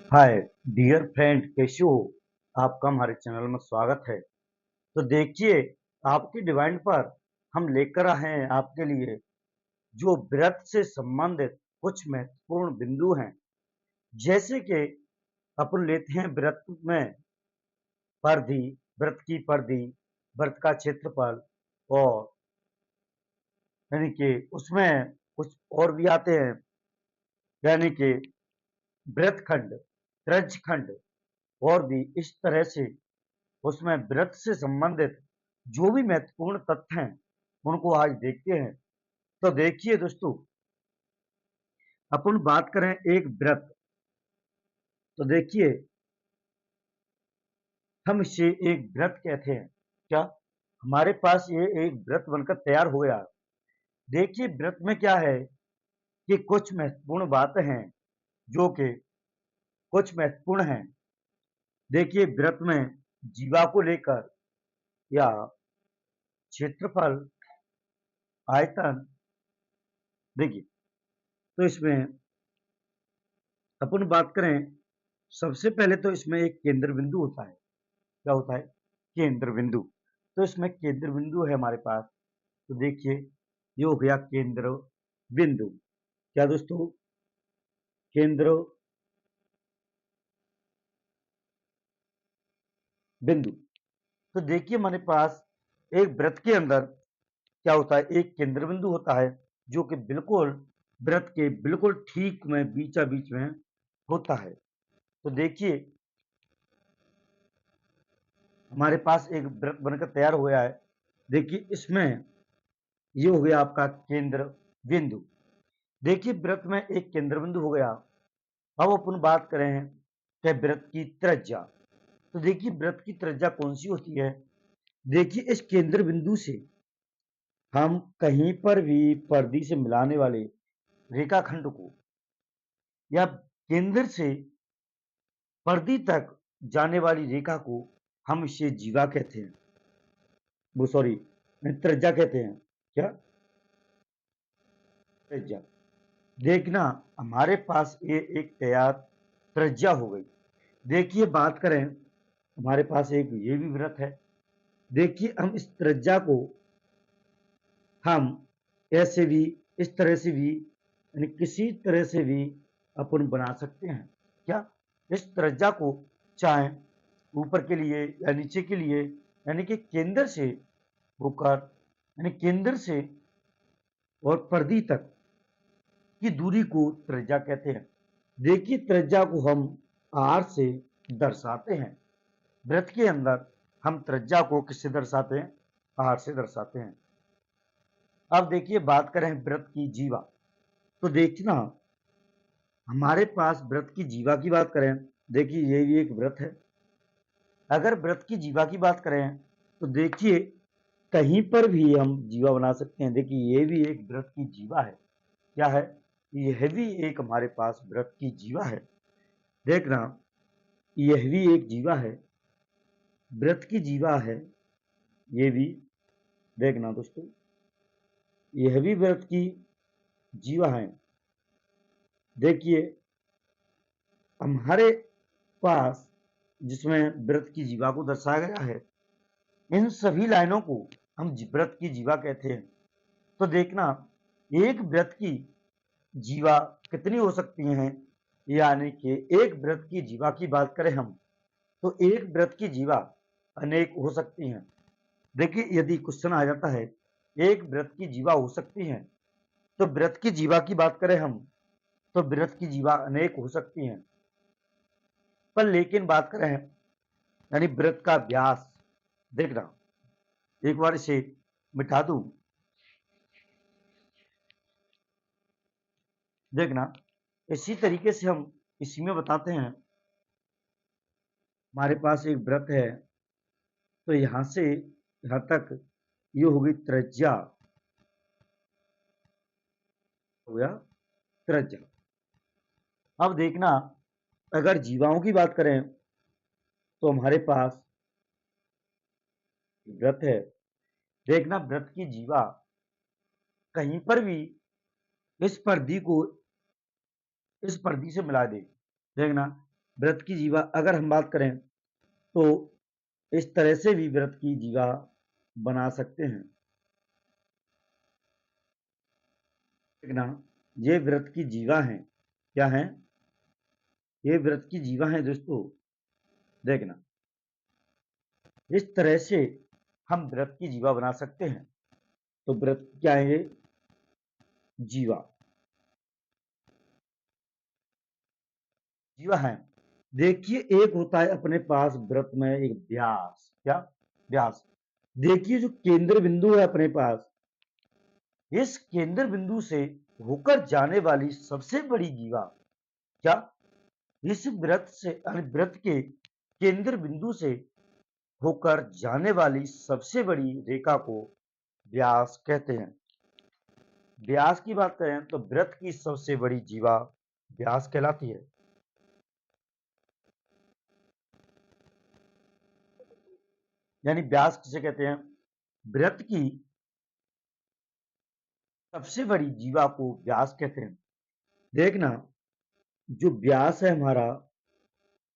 Hi dear friend, कैसे हो? आपका हमारे चैनल में स्वागत है। तो देखिए, आपकी डिमांड पर हम लेकर आए हैं आपके लिए जो व्रत से संबंधित कुछ महत्वपूर्ण बिंदु हैं। जैसे कि अपन लेते हैं व्रत में परिधि, व्रत की परिधि, व्रत का क्षेत्रफल और यानी कि उसमें कुछ और भी आते हैं, यानी कि व्रत खंड, त्रज खंड और भी इस तरह से उसमें व्रत से संबंधित जो भी महत्वपूर्ण तथ्य हैं, उनको आज देखते हैं। तो देखिए दोस्तों, अपन बात करें एक व्रत, तो देखिए हम इसे एक व्रत कहते हैं। क्या हमारे पास ये एक व्रत बनकर तैयार हो गया? देखिए व्रत में क्या है कि कुछ महत्वपूर्ण बातें हैं जो कि कुछ महत्वपूर्ण हैं। देखिए व्रत में जीवा को लेकर या क्षेत्रफल, आयतन, देखिए तो इसमें अपन बात करें, सबसे पहले तो इसमें एक केंद्र बिंदु होता है। क्या होता है? केंद्र बिंदु। तो इसमें केंद्र बिंदु है हमारे पास। तो देखिए ये हो गया केंद्र बिंदु। क्या दोस्तों? केंद्र बिंदु। तो देखिए हमारे पास एक वृत्त के अंदर क्या होता है, एक केंद्र बिंदु होता है जो कि बिल्कुल वृत्त के बिल्कुल ठीक में बीचा बीच में होता है। तो देखिए हमारे पास एक वृत्त बनकर तैयार हो गया है। देखिए इसमें ये हो गया आपका केंद्र बिंदु। देखिए वृत्त में एक केंद्र बिंदु हो गया। अब अपन बात करें कि वृत्त की त्रिज्या। तो देखिए वृत्त की त्रिज्या कौन सी होती है? देखिए इस केंद्र बिंदु से हम कहीं पर भी परिधि से मिलाने वाले रेखाखंड को या केंद्र से परिधि तक जाने वाली रेखा को हम इसे जीवा कहते हैं। वो सॉरी, त्रिज्या कहते हैं। क्या? त्रिज्या। देखना हमारे पास ये एक तैयार त्रिज्या हो गई। देखिए बात करें, हमारे पास एक ये भी वृत्त है। देखिए हम इस त्रिज्या को हम ऐसे भी, इस तरह से भी, यानी किसी तरह से भी अपन बना सकते हैं। क्या? इस त्रिज्या को चाहे ऊपर के लिए या नीचे के लिए, यानी कि केंद्र से होकर, यानी केंद्र से और परिधि तक की दूरी को त्रिज्या कहते हैं। देखिए त्रिज्या को हम आर से दर्शाते हैं। वृत्त के अंदर हम त्रिज्या को किससे दर्शाते हैं? आर से दर्शाते हैं। अब देखिए बात करें वृत्त की जीवा। तो देखना हमारे पास वृत्त की जीवा की बात करें, देखिए ये भी एक वृत्त है। अगर वृत्त की जीवा की बात करें तो देखिए कहीं पर भी हम जीवा बना सकते हैं। देखिए ये भी एक वृत्त की जीवा है। क्या है? यह भी एक हमारे पास वृत्त की जीवा है। देखना यह भी एक जीवा है, वृत्त की जीवा है। ये भी देखना दोस्तों, यह भी वृत्त की जीवा है। देखिए हमारे पास जिसमें वृत्त की जीवा को दर्शाया गया है, इन सभी लाइनों को हम वृत्त की जीवा कहते हैं। तो देखना एक वृत्त की जीवा कितनी हो सकती हैं, यानी कि एक वृत्त की जीवा की बात करें हम, तो एक वृत्त की जीवा अनेक हो सकती हैं। देखिए यदि क्वेश्चन आ जाता है एक वृत्त की जीवा हो सकती है, तो वृत्त की जीवा की बात करें हम, तो वृत्त की जीवा अनेक हो सकती हैं। पर लेकिन बात करें यानी वृत्त का व्यास, देखना एक बार इसे मिटा दूं। देखना इसी तरीके से हम इसी में बताते हैं। हमारे पास एक वृत्त है, तो यहां से यहां तक ये हो गई त्रिज्या, हो गया त्रिज्या। अब देखना अगर जीवाओं की बात करें तो हमारे पास व्रत है। देखना व्रत की जीवा कहीं पर भी इस परिधि को इस परिधि से मिला दे। देखना व्रत की जीवा अगर हम बात करें तो इस तरह से भी व्रत की जीवा बना सकते हैं। देखना, ये व्रत की जीवा हैं। क्या हैं? ये व्रत की जीवा हैं दोस्तों। देखना, इस तरह से हम व्रत की जीवा बना सकते हैं। तो व्रत क्या है ये? जीवा। जीवा है। देखिए, एक होता है अपने पास व्रत में एक व्यास। क्या? व्यास। देखिए, जो केंद्र बिंदु है अपने पास, इस केंद्र बिंदु से होकर जाने वाली सबसे बड़ी जीवा, क्या? इस व्रत से व्रत के केंद्र बिंदु से होकर जाने वाली सबसे बड़ी रेखा को व्यास कहते हैं। व्यास की बात करें तो व्रत की सबसे बड़ी जीवा व्यास कहलाती है। यानी व्यास किसे कहते हैं? व्रत की सबसे बड़ी जीवा को व्यास कहते हैं। देखना, जो व्यास है हमारा,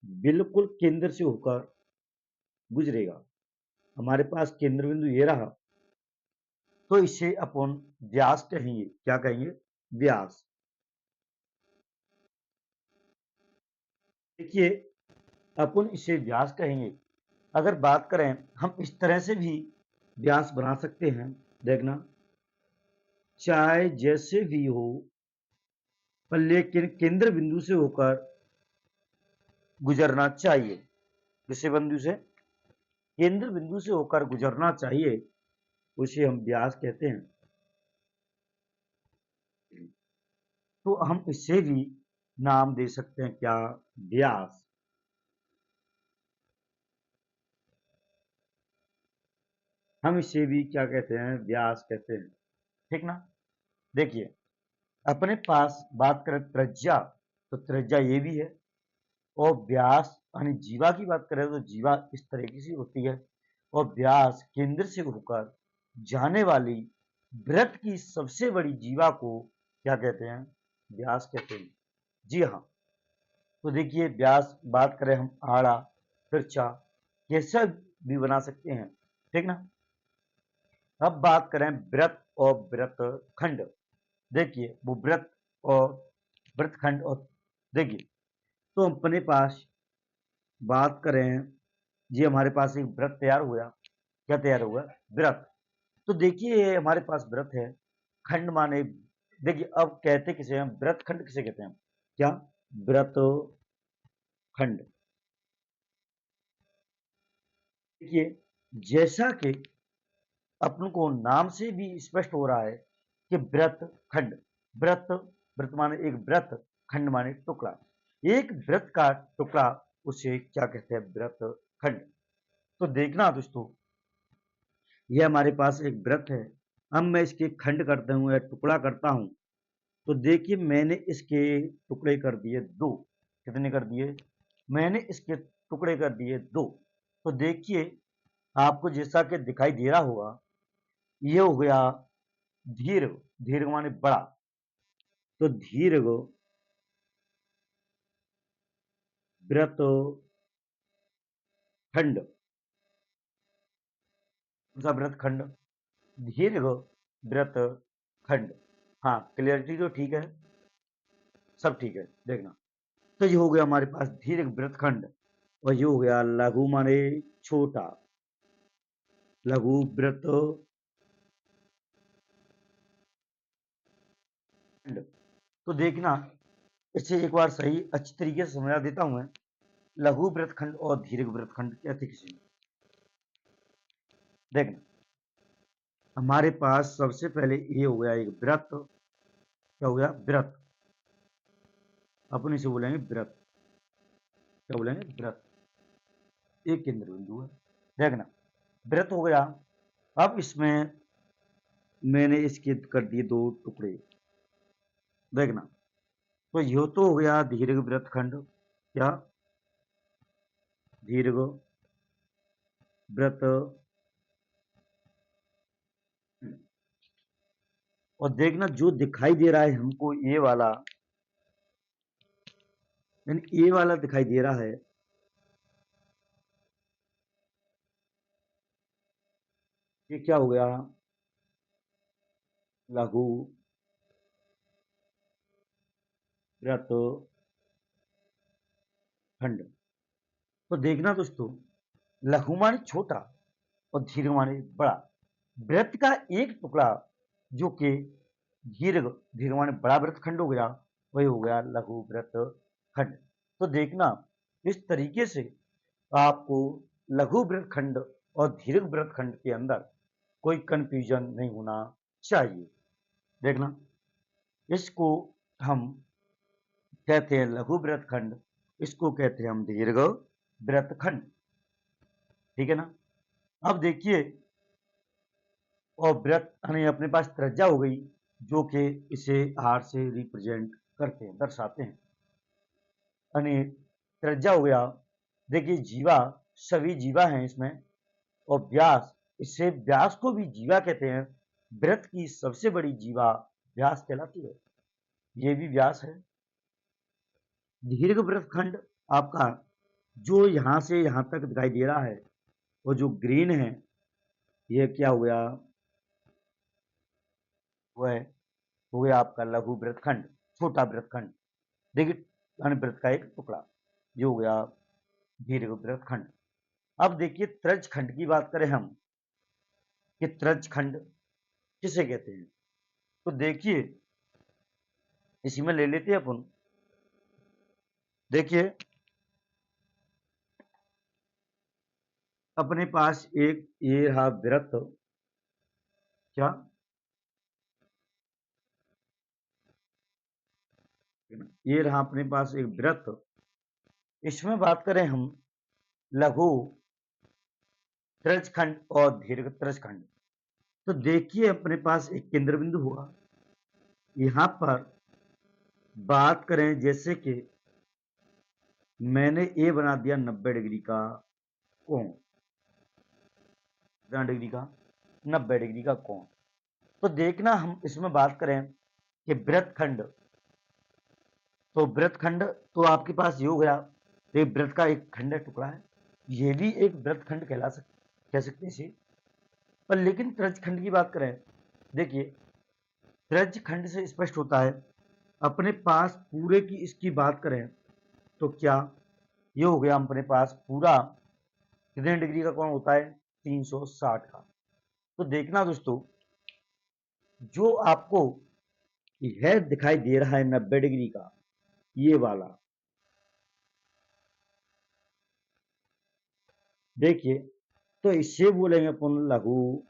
बिल्कुल केंद्र से होकर गुजरेगा। हमारे पास केंद्र बिंदु ये रहा, तो इसे अपन व्यास कहेंगे। क्या कहेंगे? व्यास। देखिए, अपन इसे व्यास कहेंगे। अगर बात करें, हम इस तरह से भी व्यास बना सकते हैं। देखना, चाहे जैसे भी हो, पर लेकिन केंद्र बिंदु से होकर गुजरना चाहिए। किसी बिंदु से? केंद्र बिंदु से होकर गुजरना चाहिए, उसे हम व्यास कहते हैं। तो हम इसे भी नाम दे सकते हैं। क्या? व्यास। हम इसे भी क्या कहते हैं? व्यास कहते हैं। ठीक ना? देखिए, अपने पास बात करें त्रिज्या, तो त्रिज्या ये भी है। और व्यास यानी जीवा की बात करें तो जीवा इस तरीके से होती है। और व्यास केंद्र से होकर जाने वाली वृत्त की सबसे बड़ी जीवा को क्या कहते हैं? व्यास कहते हैं। जी हाँ। तो देखिए, व्यास बात करें हम आड़ा, तिरछा, कैसा भी बना सकते हैं। ठीक ना? अब बात करें वृत्त और वृत्त खंड। देखिए, वो वृत्त और वृत्त खंड। और देखिए, तो अपने पास बात करें, ये हमारे पास एक वृत्त तैयार हुआ। क्या तैयार हुआ? वृत्त। तो देखिए, ये हमारे पास वृत्त है। खंड माने, देखिए अब कहते किसे हैं? वृत्त खंड किसे कहते हैं? क्या? वृत्त खंड। देखिए, जैसा कि अपन को नाम से भी स्पष्ट हो रहा है कि वृत्त खंड। वृत्त, वृत्त माने एक वृत्त, खंड माने टुकड़ा। एक वृत्त का टुकड़ा, उसे क्या कहते हैं? वृत्त खंड। तो देखना दोस्तों, ये हमारे पास एक वृत्त है। अब मैं इसके खंड करता हूं या टुकड़ा करता हूं। तो देखिए, मैंने इसके टुकड़े कर दिए दो। कितने कर दिए? मैंने इसके टुकड़े कर दिए दो। तो देखिए, आपको जैसा कि दिखाई दे रहा होगा, ये हो गया दीर्घ। दीर्घ माने बड़ा। तो दीर्घ वृत्त खंड। कौन सा वृत्त खंड? दीर्घ वृत्त खंड। हाँ, क्लियरिटी तो ठीक है, सब ठीक है। देखना, तो ये हो गया हमारे पास दीर्घ वृत्त खंड। और ये हो गया लघु माने छोटा। लघु वृत्त खंड। तो देखना, इसे एक बार सही अच्छी तरीके से समझा देता हूं मैं। लघु वृत्त खंड और दीर्घ वृत्त खंड कहते किसे? देखना, हमारे पास सबसे पहले ये हो गया एक वृत्त। क्या हो गया? वृत्त। अपन इसे बोलेंगे वृत्त। क्या बोलेंगे? वृत्त। एक केंद्र बिंदु है। देखना, वृत्त हो गया। अब इसमें मैंने इसके कर दिए दो टुकड़े। देखना, तो यह तो हो गया दीर्घ वृत्त खंड। क्या? दीर्घ वृत्त। और देखना, जो दिखाई दे रहा है हमको ये वाला, यानी ए वाला दिखाई दे रहा है, ये क्या हो गया, लघु वृत्त खंड। तो देखना दोस्तों, लघु माने छोटा और दीर्घ माने बड़ा। वृत्त का एक टुकड़ा जो कि दीर्घ दीर्घ माने बड़ा वृत्त खंड हो गया, वही हो गया लघु वृत्त खंड। तो देखना, इस तरीके से आपको लघु वृत्त खंड और दीर्घ वृत्त खंड के अंदर कोई कंफ्यूजन नहीं होना चाहिए। देखना, इसको हम कहते हैं लघु वृत्त खंड, इसको कहते हैं हम दीर्घ वृत्त खंड। ठीक है ना। अब देखिए, और वृत्त यानी अपने पास त्रिज्या हो गई, जो कि इसे आर से रिप्रेजेंट करते हैं, दर्शाते हैं। यानी त्रिज्या हो गया, देखिए जीवा, सभी जीवा हैं इसमें, और व्यास, इससे व्यास को भी जीवा कहते हैं। वृत्त की सबसे बड़ी जीवा व्यास कहलाती है, ये भी व्यास है। दीर्घ वृत्त खंड आपका जो यहां से यहां तक दिखाई दे रहा है, वो जो ग्रीन है, ये क्या हो गया, वह हो गया आपका लघु वृत्त खंड, छोटा वृत्त खंड। देखिए, वृत्त का एक टुकड़ा, ये हो गया दीर्घ वृत्त खंड। अब देखिए त्रज खंड की बात करें हम, कि त्रज खंड किसे कहते हैं। तो देखिए, इसी में ले लेते हैं अपन। देखिए, अपने पास एक ये रहा वृत्त, क्या, ये रहा अपने पास एक वृत्त। इसमें बात करें हम लघु त्रज खंड और दीर्घ त्रज खंड। तो देखिए, अपने पास एक केंद्र बिंदु हुआ, यहां पर बात करें जैसे कि मैंने ए बना दिया 90 डिग्री का कोण, 90 डिग्री का 90 डिग्री का कोण। तो देखना, हम इसमें बात करें कि वृत्त खंड, तो वृत्त खंड तो आपके पास ये हो गया, एक वृत्त का एक खंड टुकड़ा है, ये भी एक वृत्त खंड कह सकते हैं इसे। पर लेकिन त्रज खंड की बात करें, देखिए त्रज खंड से स्पष्ट होता है, अपने पास पूरे की इसकी बात करें तो क्या, ये हो गया अपने पास पूरा कितने डिग्री का कोण होता है, 360 का। तो देखना दोस्तों, जो आपको यह दिखाई दे रहा है 90 डिग्री का, ये वाला, देखिए, तो इससे बोलेंगे अपन लघु,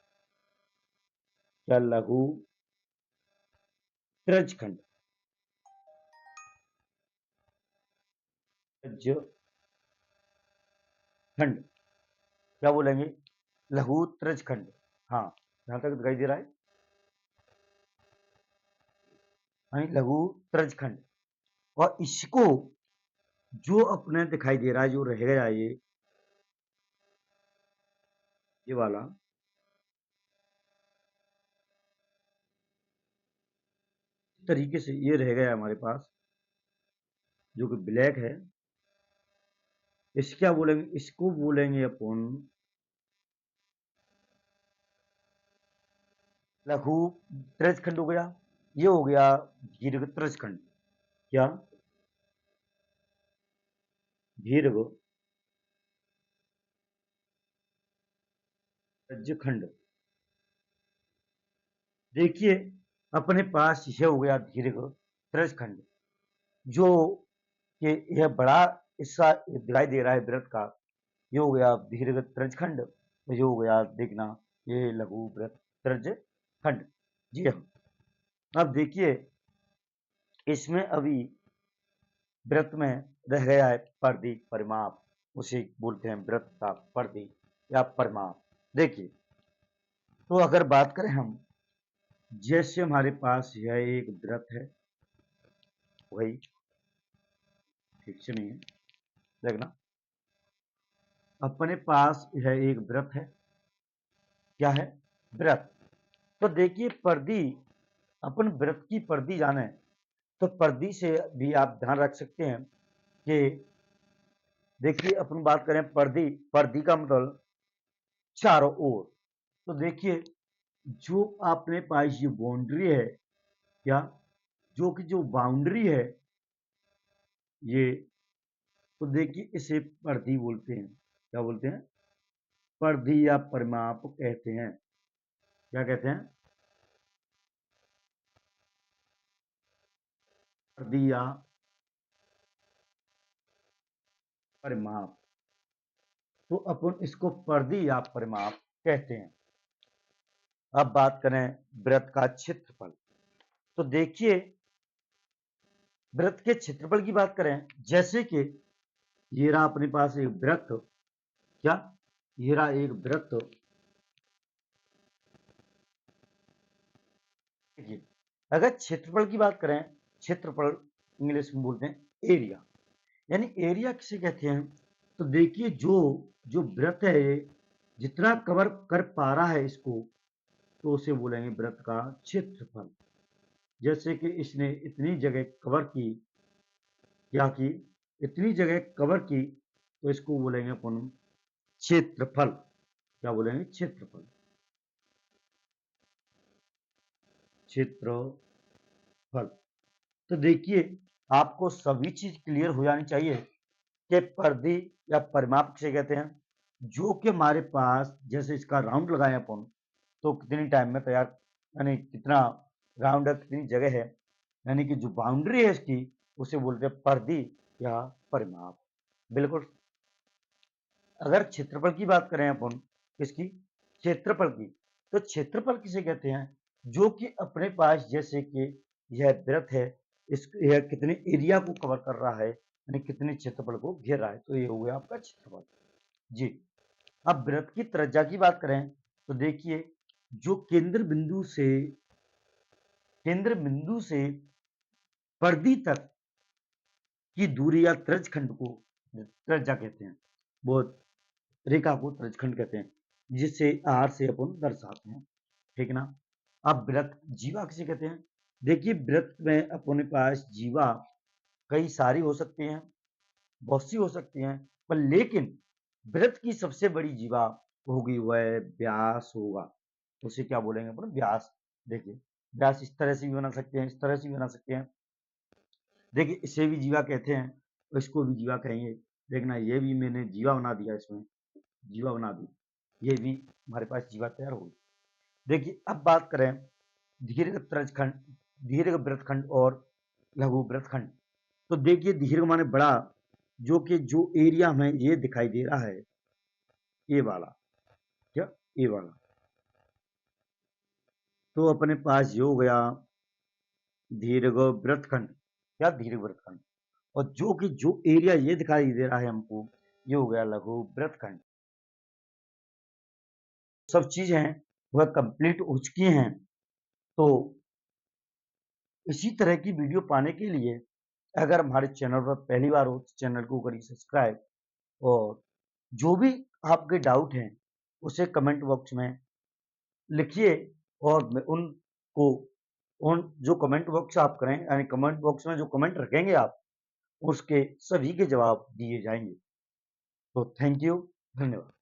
क्या, लघु त्रज खंड, त्रज खंड क्या बोलेंगे, लघु त्रज खंड। हाँ, यहां तक दिखाई दे रहा है, हाँ, लघु त्रज खंड। और इसको जो अपने दिखाई दे रहा है, जो रह गया ये वाला, तरीके से ये रह गया हमारे पास, जो कि ब्लैक है, इस क्या बोलेंगे, इसको बोलेंगे अपन लघु त्रज खंड हो गया। ये हो गया दीर्घ त्रज खंड, क्या, दीर्घ त्रज खंड। देखिए, अपने पास यह हो गया दीर्घ त्रज खंड, जो कि यह बड़ा हिस्सा दिखाई दे रहा है वृत्त का, ये हो गया दीर्घ त्रज खंड, तो ये हो गया, देखना, ये लघु वृत्त त्रज खंड। जी हाँ। अब देखिए, इसमें अभी वृत्त में रह गया है परिधि परिमाप, उसे बोलते हैं वृत्त का परिधि या परिमाप। देखिए, तो अगर बात करें हम, जैसे हमारे पास यह एक वृत्त है, वही ठीक से नहीं है, देखना, अपने पास यह एक वृत्त है, क्या है, वृत्त। तो देखिए परिधि, अपन वृत्त की परिधि जाने, तो परिधि से भी आप ध्यान रख सकते हैं कि देखिए अपन बात करें पर्दी, पर्दी का मतलब चारों ओर। तो देखिए जो आपने पास ये बाउंड्री है, क्या जो कि जो बाउंड्री है ये, तो देखिए इसे परिधि बोलते हैं। क्या बोलते हैं? परिधि या परिमाप कहते हैं। क्या कहते हैं? परिधि या परिमाप। तो अपन इसको परिधि या परिमाप कहते हैं। अब बात करें वृत्त का क्षेत्रफल। तो देखिए वृत्त के क्षेत्रफल की बात करें, जैसे कि ये रहा अपने पास एक वृत्त। क्या? ये रहा एक वृत्त। देखिए अगर क्षेत्रफल की बात करें, क्षेत्रफल इंग्लिश में बोलते हैं एरिया, यानी एरिया किसे कहते हैं? तो देखिए जो जो वृत्त है ये जितना कवर कर पा रहा है इसको, तो उसे बोलेंगे वृत्त का क्षेत्रफल। जैसे कि इसने इतनी जगह कवर की, क्या की? इतनी जगह कवर की, तो इसको बोलेंगे अपन क्षेत्रफल। क्या बोलेंगे? क्षेत्रफल। क्षेत्रफल। तो देखिए आपको सभी चीज क्लियर हो जानी चाहिए कि परिधि या परिमाप किसे कहते हैं। जो कि हमारे पास जैसे इसका राउंड लगाए अपन, तो कितनी टाइम में तैयार, यानी कितना राउंड है, कितनी जगह है, यानी कि जो बाउंड्री है इसकी उसे बोलते हैं परिधि या परिमाप। बिल्कुल। अगर क्षेत्रफल की बात करें अपन, किसकी? क्षेत्रफल की। तो क्षेत्रफल किसे कहते हैं? जो कि अपने पास जैसे कि यह वृत्त है, इस यह कितने एरिया को कवर कर रहा है, यानी कितने क्षेत्रफल को घेर रहा है, तो ये हो गया आपका क्षेत्रफल। जी। अब वृत्त की त्रिज्या की बात करें, तो देखिए जो केंद्र बिंदु से परिधि तक की दूरी या त्रिज्यखंड को त्रिज्या कहते हैं। वो रेखा को त्रिज्यखंड कहते हैं, जिससे आर से अपन दर्शाते हैं। ठीक ना? अब वृत्त जीवा किसे कहते हैं? देखिए वृत्त में अपने पास जीवा कई सारी हो सकती हैं, बहुत सी हो सकती हैं, पर लेकिन वृत्त की सबसे बड़ी जीवा होगी वह व्यास होगा। उसे क्या बोलेंगे अपन? व्यास। देखिए व्यास इस तरह से भी बना सकते हैं, इस तरह से भी बना सकते हैं। देखिए इसे भी जीवा कहते हैं, इसको भी जीवा कहेंगे। देखना ये भी मैंने जीवा बना दिया, इसमें जीवा बना दी, ये भी हमारे पास जीवा तैयार होगी। देखिए अब बात करें दीर्घ त्रिज्यखंड, दीर्घ वृत्तखंड और लघु वृत्तखंड। तो देखिए दीर्घ माने बड़ा, जो कि जो एरिया हमें ये दिखाई दे रहा है, ये वाला। क्या? ये वाला। तो अपने पास ये हो गया दीर्घ वृत्तखंड। क्या? दीर्घ वृत्तखंड। और जो कि जो एरिया ये दिखाई दे रहा है हमको, ये हो गया लघु वृत्तखंड। सब चीज हैं वह कंप्लीट हो चुकी हैं। तो इसी तरह की वीडियो पाने के लिए अगर हमारे चैनल पर पहली बार हो तो चैनल को करिए सब्सक्राइब, और जो भी आपके डाउट हैं उसे कमेंट बॉक्स में लिखिए, और मैं उनको उन जो कमेंट बॉक्स आप करें, यानी कमेंट बॉक्स में जो कमेंट रखेंगे आप, उसके सभी के जवाब दिए जाएंगे। तो थैंक यू, धन्यवाद।